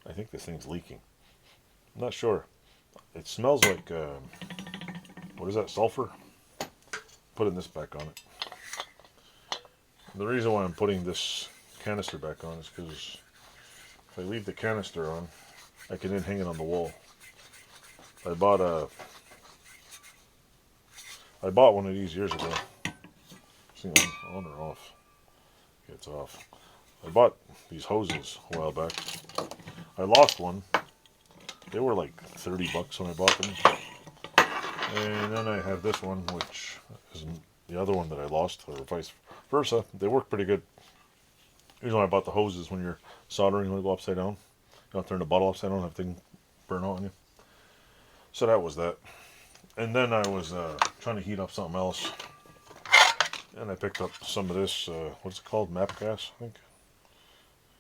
I think this thing's leaking. I'm not sure. It smells like, what is that, sulfur? Putting this back on it. The reason why I'm putting this canister back on is because if I leave the canister on, I can then hang it on the wall. I bought a, I bought one of these years ago. See, on or off? Okay, it's off. I bought these hoses a while back. I lost one. They were like 30 bucks when I bought them. And then I have this one, which is the other one that I lost, or vice versa. They work pretty good. Usually when I bought the hoses, when you're soldering, when you go upside down, you don't turn the bottle upside down, have thing burn out on you. So that was that. And then I was trying to heat up something else, and I picked up some of this. What's it called? Map gas, I think.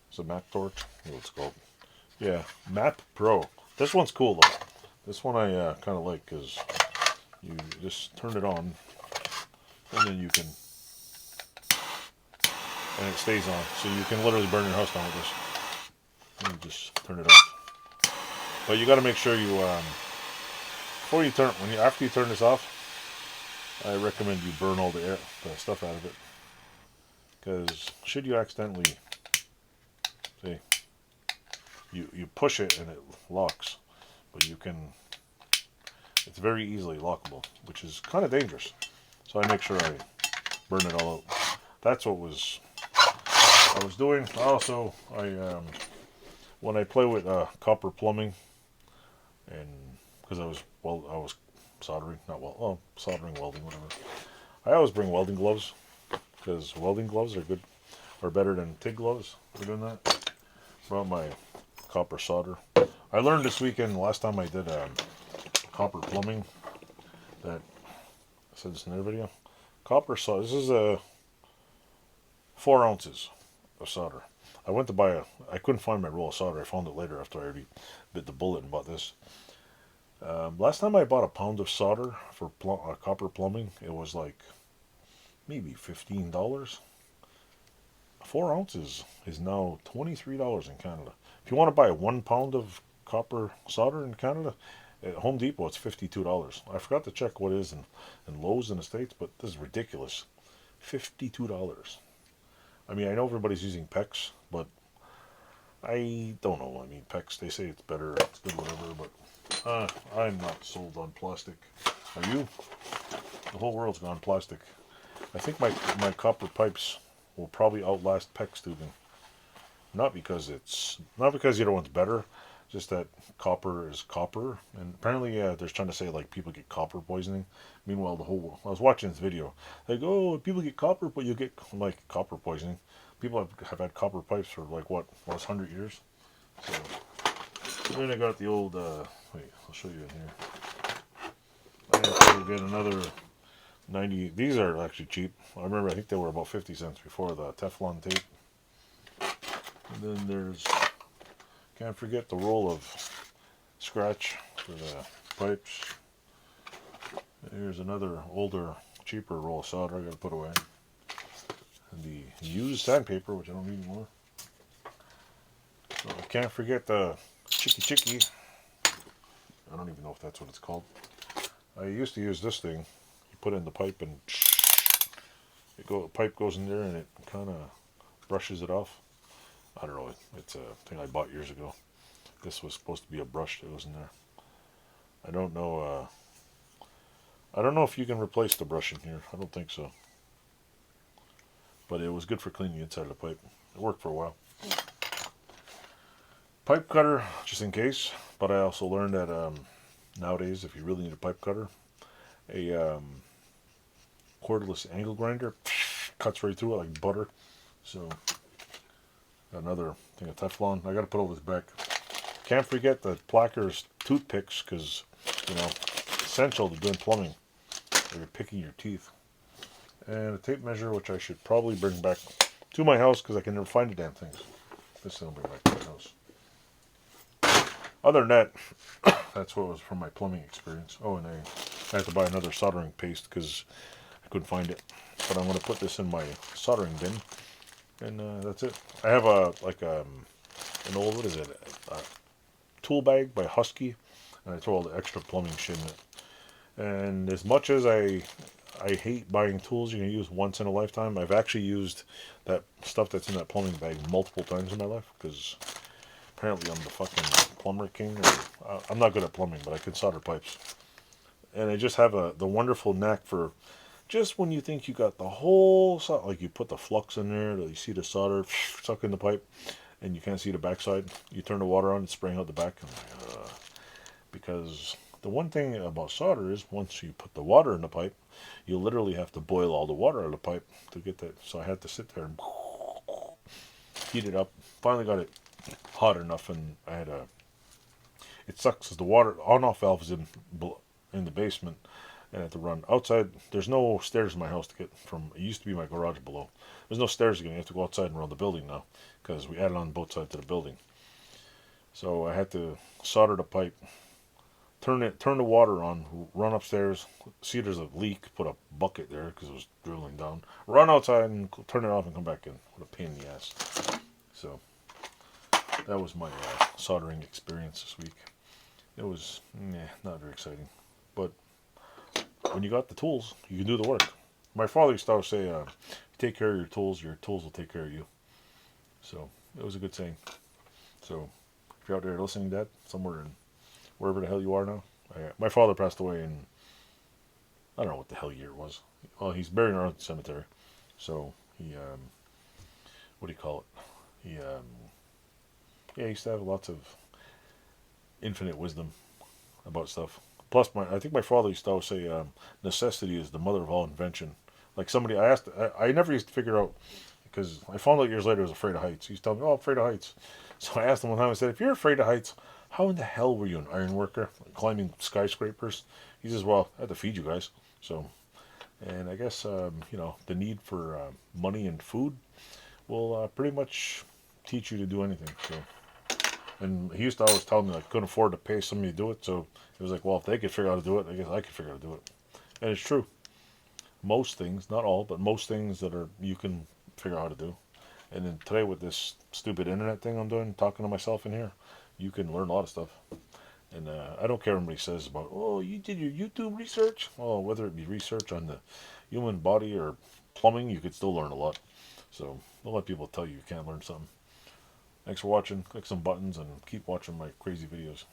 It's a map torch. What it's called? Yeah, Map Pro. This one's cool though. This one I kind of like because you just turn it on, and then you can, and it stays on. So you can literally burn your house down with this. And you just turn it off. But you got to make sure you before you turn after you turn this off, I recommend you burn all the stuff out of it. Because should you accidentally, say, you push it and it locks, but you can, it's very easily lockable, which is kind of dangerous. So I make sure I burn it all out. That's what I was doing. Also, when I play with copper plumbing, and because I was soldering, not soldering, welding, whatever. I always bring welding gloves because welding gloves are better than TIG gloves for doing that. Brought my copper solder. I learned this weekend, last time I did copper plumbing, that I said this in their video. Copper solder. This is 4 ounces of solder. I went to buy I couldn't find my roll of solder. I found it later after I already bit the bullet and bought this. Last time I bought a pound of solder for copper plumbing, it was like maybe $15. 4 ounces is now $23 in Canada. If you want to buy 1 pound of copper solder in Canada, at Home Depot it's $52. I forgot to check what it is in Lowe's in the States, but this is ridiculous. $52. I mean, I know everybody's using PEX, but I don't know. I mean, PEX, they say it's better, it's good, whatever, but I'm not sold on plastic. Are you? The whole world's gone plastic. I think my copper pipes will probably outlast PEX tubing. Not because either one's better, just that copper is copper. And apparently, they're trying to say like people get copper poisoning. Meanwhile, the whole world. I was watching this video. Like, oh, people get copper, but you get like copper poisoning. People have had copper pipes for like what, almost 100 years. So then I got the old. Wait, I'll show you in here. I have to get another 90. These are actually cheap. I remember, I think they were about 50 cents before the Teflon tape. And then there's, can't forget the roll of scratch for the pipes. Here's another older, cheaper roll of solder I gotta put away. And the used sandpaper, which I don't need anymore. So I can't forget the chicky. I don't even know if that's what it's called. I used to use this thing. You put it in the pipe and the pipe goes in there and it kind of brushes it off. I don't know. It's a thing I bought years ago. This was supposed to be a brush that goes in there. I don't know. I don't know if you can replace the brush in here. I don't think so. But it was good for cleaning the inside of the pipe. It worked for a while. Pipe cutter, just in case. But I also learned that nowadays, if you really need a pipe cutter, a cordless angle grinder cuts right through it like butter. So, got another thing of Teflon. I got to put all this back. Can't forget the Placker's toothpicks because, essential to doing plumbing. You're picking your teeth. And a tape measure, which I should probably bring back to my house because I can never find the damn things. This thing will bring back to my house. Other than that, that's what was from my plumbing experience. Oh, and I have to buy another soldering paste because I couldn't find it. But I'm going to put this in my soldering bin. And that's it. I have an old, what is it, a tool bag by Husky, and I throw all the extra plumbing shit in it. And as much as I hate buying tools you can use once in a lifetime, I've actually used that stuff that's in that plumbing bag multiple times in my life because apparently I'm the fucking plumber king. I'm not good at plumbing, but I can solder pipes. And I just have the wonderful knack for just when you think you got the whole like you put the flux in there, you see the solder suck in the pipe, and you can't see the backside. You turn the water on and spraying out the back, because the one thing about solder is once you put the water in the pipe, you literally have to boil all the water out of the pipe to get that. So I had to sit there and heat it up. Finally got it hot enough, and I had a. It sucks because the water on-off valve is in the basement, and I had to run outside. There's no stairs in my house to get from. It used to be my garage below. There's no stairs again. You have to go outside and around the building now because we added on both sides of the building. So I had to solder the pipe, turn the water on, run upstairs, see there's a leak, put a bucket there because it was drilling down, run outside and turn it off and come back in. What a pain in the ass. So that was my soldering experience this week. It was not very exciting, but when you got the tools, you can do the work. My father used to always say, "Take care of your tools will take care of you." So it was a good saying. So if you're out there listening to that somewhere in wherever the hell you are now, my father passed away in I don't know what the hell year it was. Well, he's buried in our own cemetery, so he what do you call it? He yeah, he used to have lots of infinite wisdom about stuff. Plus, I think my father used to always say, "Necessity is the mother of all invention." Like somebody, I never used to figure out because I found out years later I was afraid of heights. He used to tell me, "Oh, I'm afraid of heights." So I asked him one time. I said, "If you're afraid of heights, how in the hell were you an iron worker climbing skyscrapers?" He says, "Well, I had to feed you guys." So, and I guess the need for money and food will pretty much teach you to do anything. So. And he used to always tell me I couldn't afford to pay somebody to do it, so it was like, well, if they could figure out how to do it, I guess I could figure out how to do it. And it's true. Most things, not all, but most things that are you can figure out how to do. And then today with this stupid internet thing I'm doing, talking to myself in here, you can learn a lot of stuff. And I don't care what anybody says about, oh, you did your YouTube research. Well, whether it be research on the human body or plumbing, you could still learn a lot. So don't let people tell you you can't learn something. Thanks for watching. Click some buttons and keep watching my crazy videos.